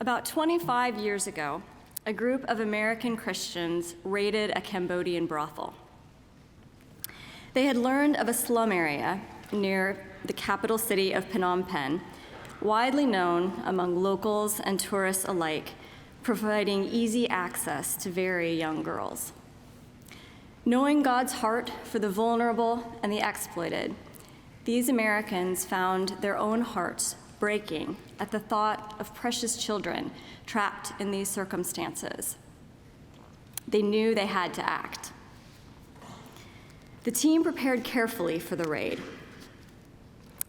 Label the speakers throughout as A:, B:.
A: About 25 years ago, a group of American Christians raided a Cambodian brothel. They had learned of a slum area near the capital city of Phnom Penh, widely known among locals and tourists alike, providing easy access to very young girls. Knowing God's heart for the vulnerable and the exploited, these Americans found their own hearts breaking at the thought of precious children trapped in these circumstances. They knew they had to act. The team prepared carefully for the raid.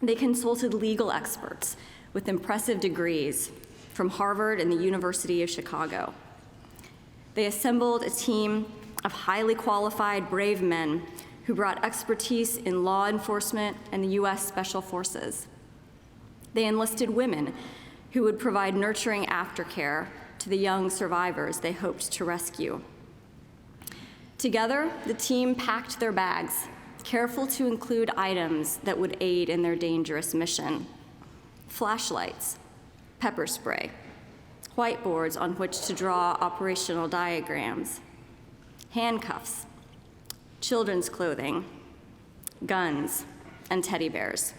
A: They consulted legal experts with impressive degrees from Harvard and the University of Chicago. They assembled a team of highly qualified, brave men who brought expertise in law enforcement and the U.S. Special Forces. They enlisted women who would provide nurturing aftercare to the young survivors they hoped to rescue. Together, the team packed their bags, careful to include items that would aid in their dangerous mission: flashlights, pepper spray, whiteboards on which to draw operational diagrams, handcuffs, children's clothing, guns, and teddy bears.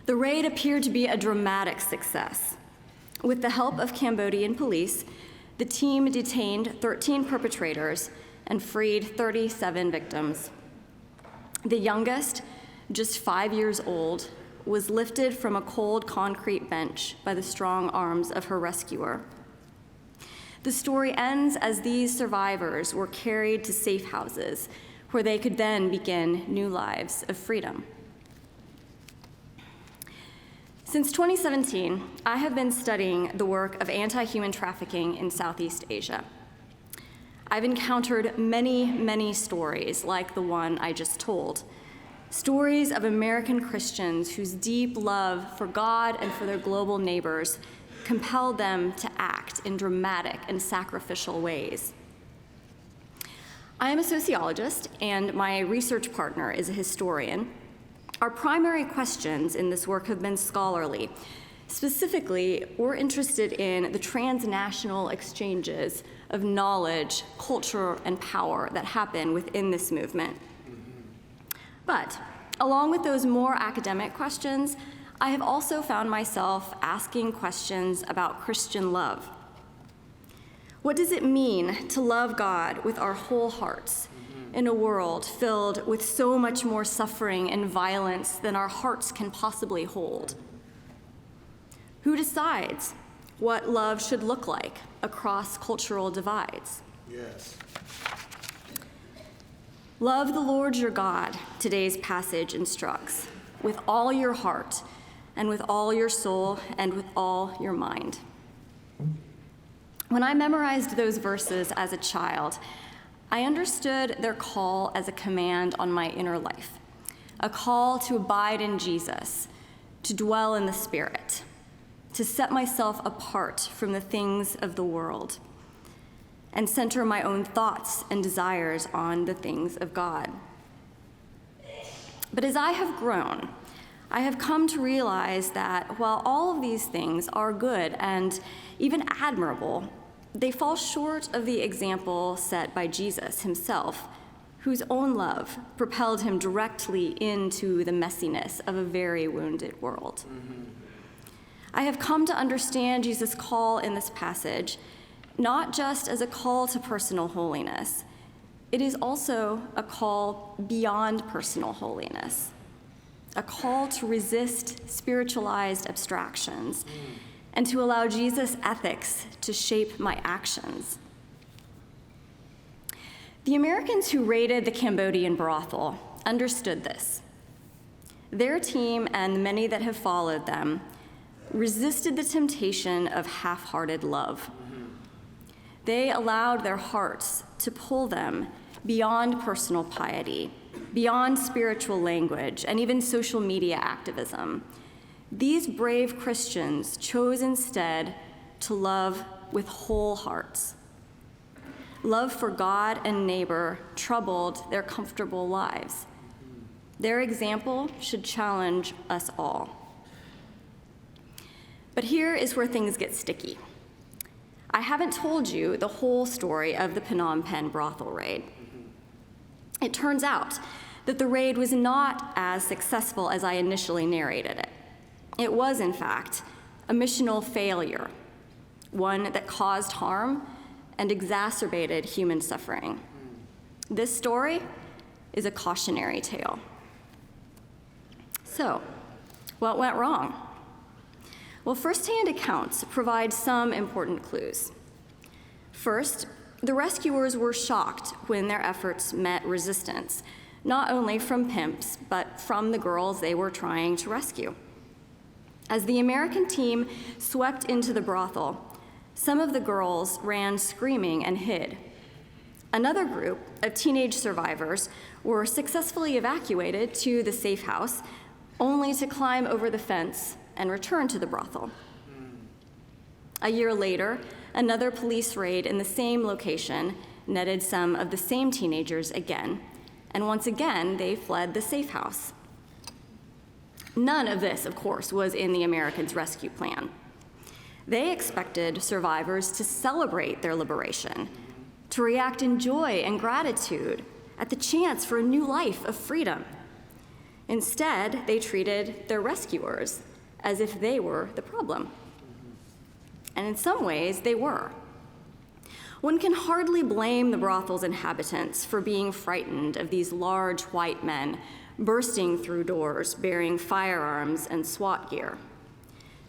A: The raid appeared to be a dramatic success. With the help of Cambodian police, the team detained 13 perpetrators and freed 37 victims. The youngest, just 5 years old, was lifted from a cold concrete bench by the strong arms of her rescuer. The story ends as these survivors were carried to safe houses, where they could then begin new lives of freedom. Since 2017, I have been studying the work of anti-human trafficking in Southeast Asia. I've encountered many, many stories like the one I just told. Stories of American Christians whose deep love for God and for their global neighbors compelled them to act in dramatic and sacrificial ways. I am a sociologist, and my research partner is a historian. Our primary questions in this work have been scholarly. Specifically, we're interested in the transnational exchanges of knowledge, culture, and power that happen within this movement. But along with those more academic questions, I have also found myself asking questions about Christian love. What does it mean to love God with our whole hearts in a world filled with so much more suffering and violence than our hearts can possibly hold? Who decides what love should look like across cultural divides?
B: Yes.
A: Love the Lord your God, today's passage instructs, with all your heart and with all your soul and with all your mind. When I memorized those verses as a child, I understood their call as a command on my inner life, a call to abide in Jesus, to dwell in the Spirit, to set myself apart from the things of the world, and center my own thoughts and desires on the things of God. But as I have grown, I have come to realize that while all of these things are good and even admirable, they fall short of the example set by Jesus himself, whose own love propelled him directly into the messiness of a very wounded world. I have come to understand Jesus' call in this passage not just as a call to personal holiness. It is also a call beyond personal holiness, a call to resist spiritualized abstractions and to allow Jesus' ethics to shape my actions. The Americans who raided the Cambodian brothel understood this. Their team and many that have followed them resisted the temptation of half-hearted love. They allowed their hearts to pull them beyond personal piety, beyond spiritual language, and even social media activism. These brave Christians chose instead to love with whole hearts. Love for God and neighbor troubled their comfortable lives. Their example should challenge us all. But here is where things get sticky. I haven't told you the whole story of the Phnom Penh brothel raid. It turns out that the raid was not as successful as I initially narrated it. It was, in fact, a missional failure, one that caused harm and exacerbated human suffering. This story is a cautionary tale. So, what went wrong? Well, firsthand accounts provide some important clues. First, the rescuers were shocked when their efforts met resistance, not only from pimps, but from the girls they were trying to rescue. As the American team swept into the brothel, some of the girls ran screaming and hid. Another group of teenage survivors were successfully evacuated to the safe house, only to climb over the fence and return to the brothel. A year later, another police raid in the same location netted some of the same teenagers again, and once again, they fled the safe house. None of this, of course, was in the Americans' rescue plan. They expected survivors to celebrate their liberation, to react in joy and gratitude at the chance for a new life of freedom. Instead, they treated their rescuers as if they were the problem. And in some ways, they were. One can hardly blame the brothel's inhabitants for being frightened of these large white men bursting through doors bearing firearms and SWAT gear.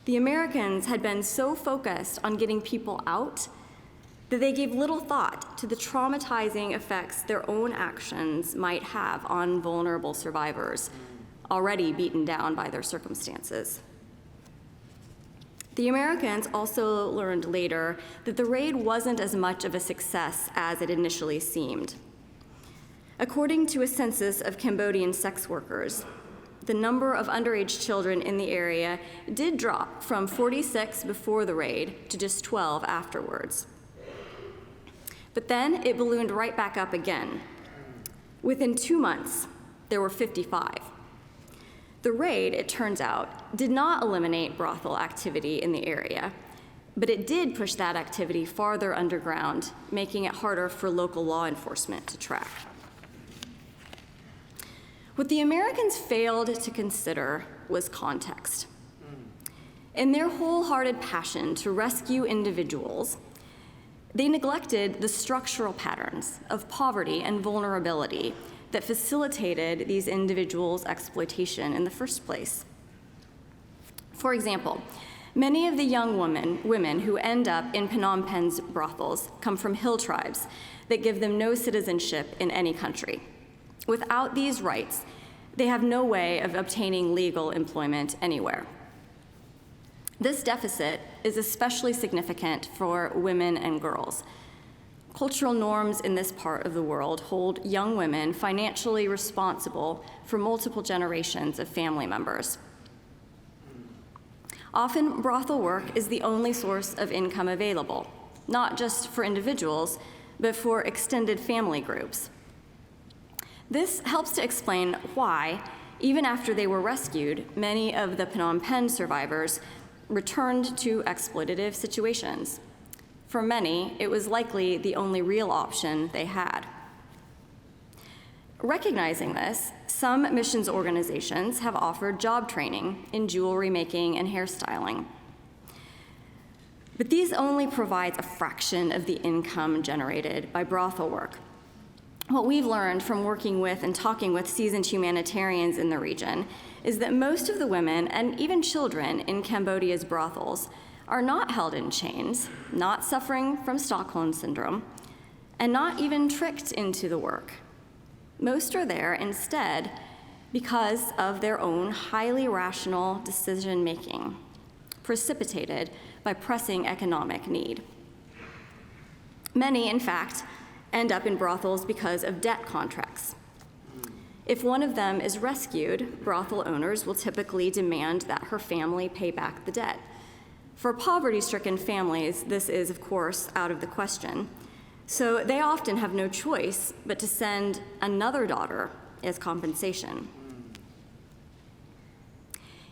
A: The Americans had been so focused on getting people out that they gave little thought to the traumatizing effects their own actions might have on vulnerable survivors, already beaten down by their circumstances. The Americans also learned later that the raid wasn't as much of a success as it initially seemed. According to a census of Cambodian sex workers, the number of underage children in the area did drop from 46 before the raid to just 12 afterwards. But then it ballooned right back up again. Within 2 months, there were 55. The raid, it turns out, did not eliminate brothel activity in the area, but it did push that activity farther underground, making it harder for local law enforcement to track. What the Americans failed to consider was context. In their wholehearted passion to rescue individuals, they neglected the structural patterns of poverty and vulnerability that facilitated these individuals' exploitation in the first place. For example, many of the young women who end up in Phnom Penh's brothels come from hill tribes that give them no citizenship in any country. Without these rights, they have no way of obtaining legal employment anywhere. This deficit is especially significant for women and girls. Cultural norms in this part of the world hold young women financially responsible for multiple generations of family members. Often, brothel work is the only source of income available, not just for individuals, but for extended family groups. This helps to explain why, even after they were rescued, many of the Phnom Penh survivors returned to exploitative situations. For many, it was likely the only real option they had. Recognizing this, some missions organizations have offered job training in jewelry making and hairstyling. But these only provide a fraction of the income generated by brothel work. What we've learned from working with and talking with seasoned humanitarians in the region is that most of the women and even children in Cambodia's brothels are not held in chains, not suffering from Stockholm Syndrome, and not even tricked into the work. Most are there instead because of their own highly rational decision-making, precipitated by pressing economic need. Many, in fact, end up in brothels because of debt contracts. If one of them is rescued, brothel owners will typically demand that her family pay back the debt. For poverty-stricken families, this is, of course, out of the question. So they often have no choice but to send another daughter as compensation.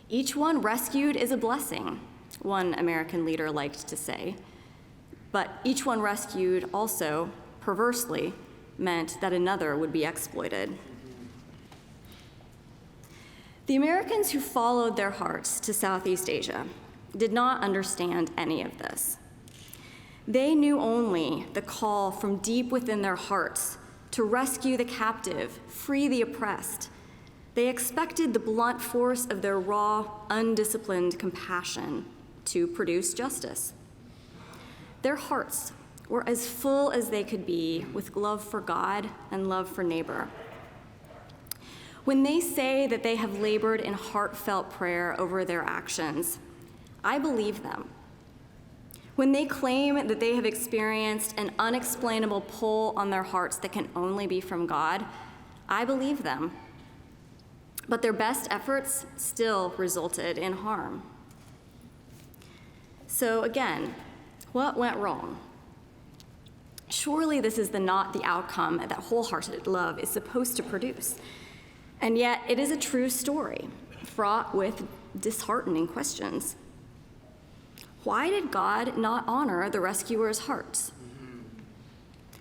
A: Each one rescued is a blessing, one American leader liked to say. But each one rescued also, perversely, meant that another would be exploited. The Americans who followed their hearts to Southeast Asia did not understand any of this. They knew only the call from deep within their hearts to rescue the captive, free the oppressed. They expected the blunt force of their raw, undisciplined compassion to produce justice. Their hearts were as full as they could be with love for God and love for neighbor. When they say that they have labored in heartfelt prayer over their actions, I believe them. When they claim that they have experienced an unexplainable pull on their hearts that can only be from God, I believe them. But their best efforts still resulted in harm. So again, what went wrong? Surely this is not the outcome that wholehearted love is supposed to produce. And yet it is a true story, fraught with disheartening questions. Why did God not honor the rescuers' hearts?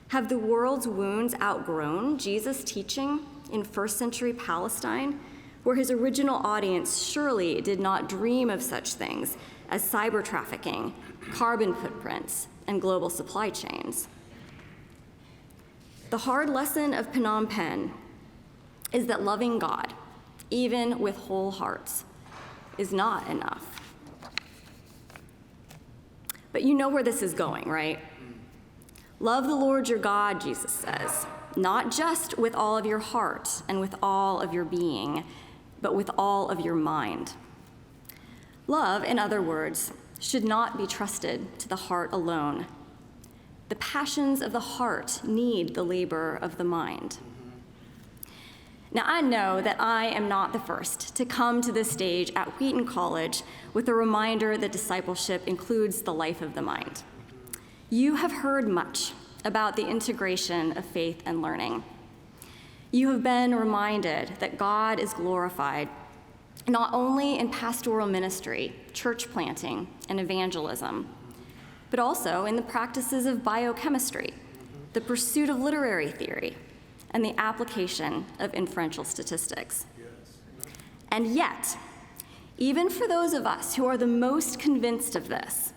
A: Have the world's wounds outgrown Jesus' teaching in first century Palestine, where his original audience surely did not dream of such things as cyber trafficking, carbon footprints, and global supply chains? The hard lesson of Phnom Penh is that loving God, even with whole hearts, is not enough. But you know where this is going, right? Love the Lord your God, Jesus says, not just with all of your heart and with all of your being, but with all of your mind. Love, in other words, should not be trusted to the heart alone. The passions of the heart need the labor of the mind. Now, I know that I am not the first to come to this stage at Wheaton College with a reminder that discipleship includes the life of the mind. You have heard much about the integration of faith and learning. You have been reminded that God is glorified not only in pastoral ministry, church planting, and evangelism, but also in the practices of biochemistry, the pursuit of literary theory, and the application of inferential statistics. And yet, even for those of us who are the most convinced of this,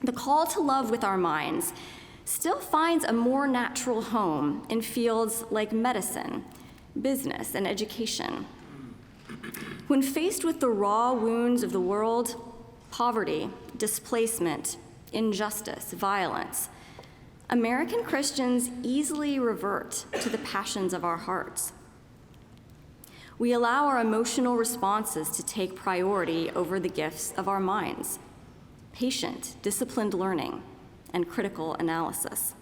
A: the call to love with our minds still finds a more natural home in fields like medicine, business, and education. When faced with the raw wounds of the world, poverty, displacement, injustice, violence, American Christians easily revert to the passions of our hearts. We allow our emotional responses to take priority over the gifts of our minds: patient, disciplined learning, and critical analysis.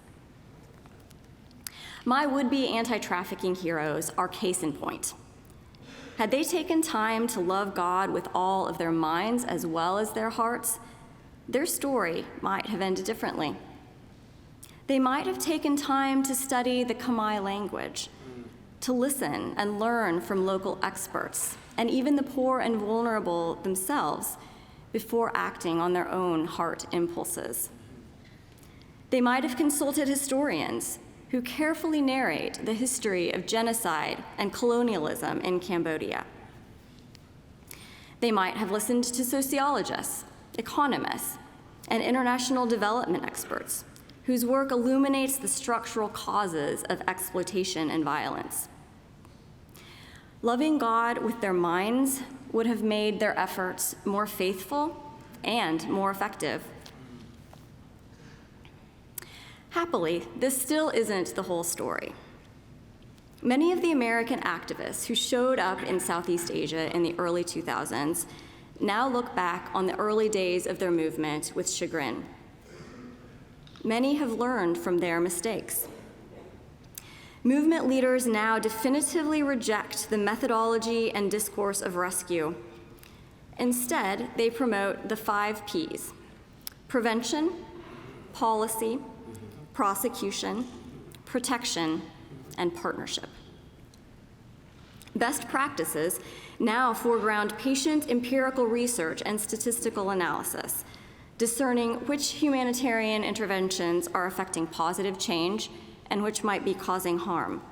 A: My would-be anti-trafficking heroes are case in point. Had they taken time to love God with all of their minds as well as their hearts, their story might have ended differently. They might have taken time to study the Khmer language, to listen and learn from local experts, and even the poor and vulnerable themselves, before acting on their own heart impulses. They might have consulted historians who carefully narrate the history of genocide and colonialism in Cambodia. They might have listened to sociologists, economists, and international development experts whose work illuminates the structural causes of exploitation and violence. Loving God with their minds would have made their efforts more faithful and more effective. Happily, this still isn't the whole story. Many of the American activists who showed up in Southeast Asia in the early 2000s now look back on the early days of their movement with chagrin. Many have learned from their mistakes. Movement leaders now definitively reject the methodology and discourse of rescue. Instead, they promote the 5 Ps: prevention, policy, prosecution, protection, and partnership. Best practices now foreground patient empirical research and statistical analysis, discerning which humanitarian interventions are affecting positive change and which might be causing harm.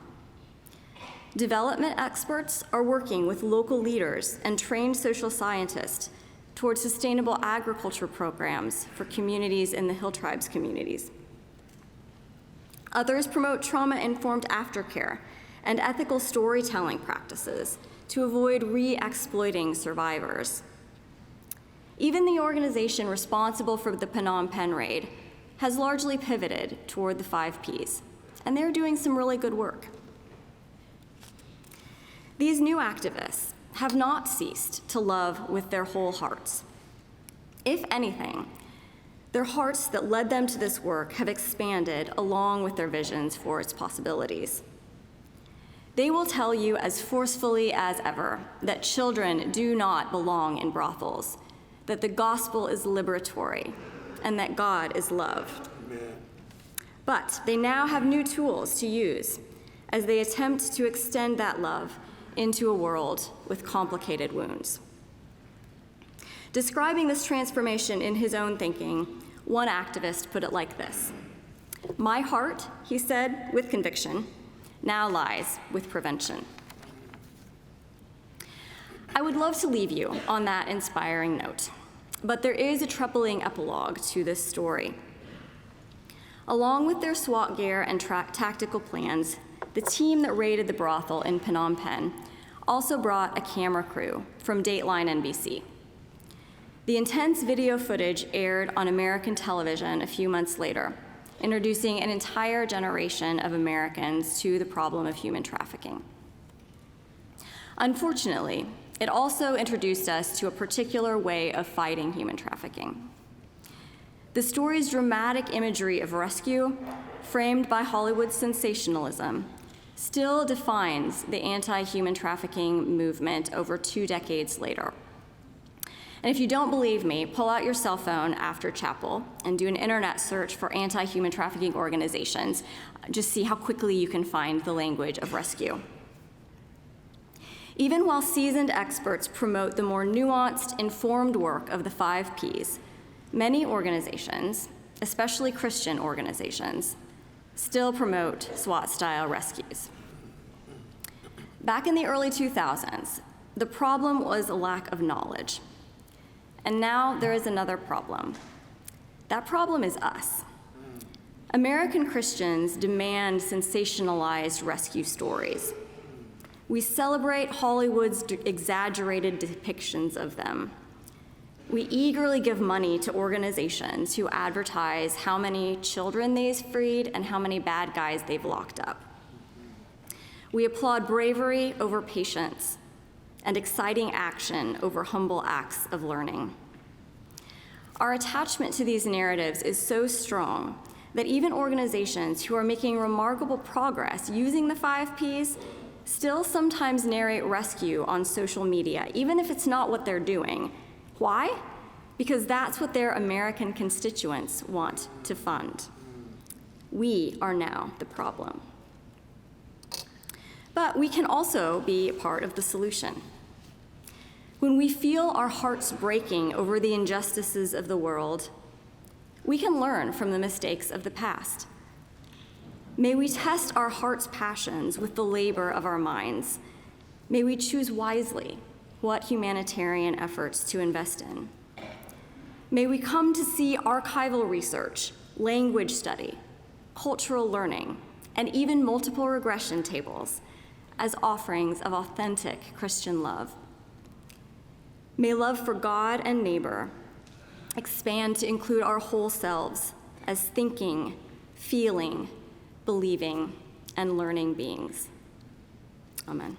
A: Development experts are working with local leaders and trained social scientists towards sustainable agriculture programs for communities in the Hill Tribes communities. Others promote trauma-informed aftercare and ethical storytelling practices to avoid re-exploiting survivors. Even the organization responsible for the Phnom Penh raid has largely pivoted toward the 5 Ps, and they're doing some really good work. These new activists have not ceased to love with their whole hearts. If anything, their hearts that led them to this work have expanded along with their visions for its possibilities. They will tell you as forcefully as ever that children do not belong in brothels, that the gospel is liberatory, and that God is love. Amen. But they now have new tools to use as they attempt to extend that love into a world with complicated wounds. Describing this transformation in his own thinking, one activist put it like this: "My heart," he said with conviction, "now lies with prevention." I would love to leave you on that inspiring note, but there is a troubling epilogue to this story. Along with their SWAT gear and tactical plans, the team that raided the brothel in Phnom Penh also brought a camera crew from Dateline NBC. The intense video footage aired on American television a few months later, introducing an entire generation of Americans to the problem of human trafficking. Unfortunately, it also introduced us to a particular way of fighting human trafficking. The story's dramatic imagery of rescue, framed by Hollywood's sensationalism, still defines the anti-human trafficking movement over 2 decades later. And if you don't believe me, pull out your cell phone after chapel and do an internet search for anti-human trafficking organizations. Just see how quickly you can find the language of rescue. Even while seasoned experts promote the more nuanced, informed work of the 5 Ps, many organizations, especially Christian organizations, still promote SWAT-style rescues. Back in the early 2000s, the problem was a lack of knowledge. And now there is another problem. That problem is us. American Christians demand sensationalized rescue stories. We celebrate Hollywood's exaggerated depictions of them. We eagerly give money to organizations who advertise how many children they've freed and how many bad guys they've locked up. We applaud bravery over patience and exciting action over humble acts of learning. Our attachment to these narratives is so strong that even organizations who are making remarkable progress using the 5 Ps still sometimes narrate rescue on social media, even if it's not what they're doing. Why? Because that's what their American constituents want to fund. We are now the problem. But we can also be part of the solution. When we feel our hearts breaking over the injustices of the world, we can learn from the mistakes of the past. May we test our heart's passions with the labor of our minds. May we choose wisely what humanitarian efforts to invest in. May we come to see archival research, language study, cultural learning, and even multiple regression tables as offerings of authentic Christian love. May love for God and neighbor expand to include our whole selves as thinking, feeling, believing, and learning beings. Amen.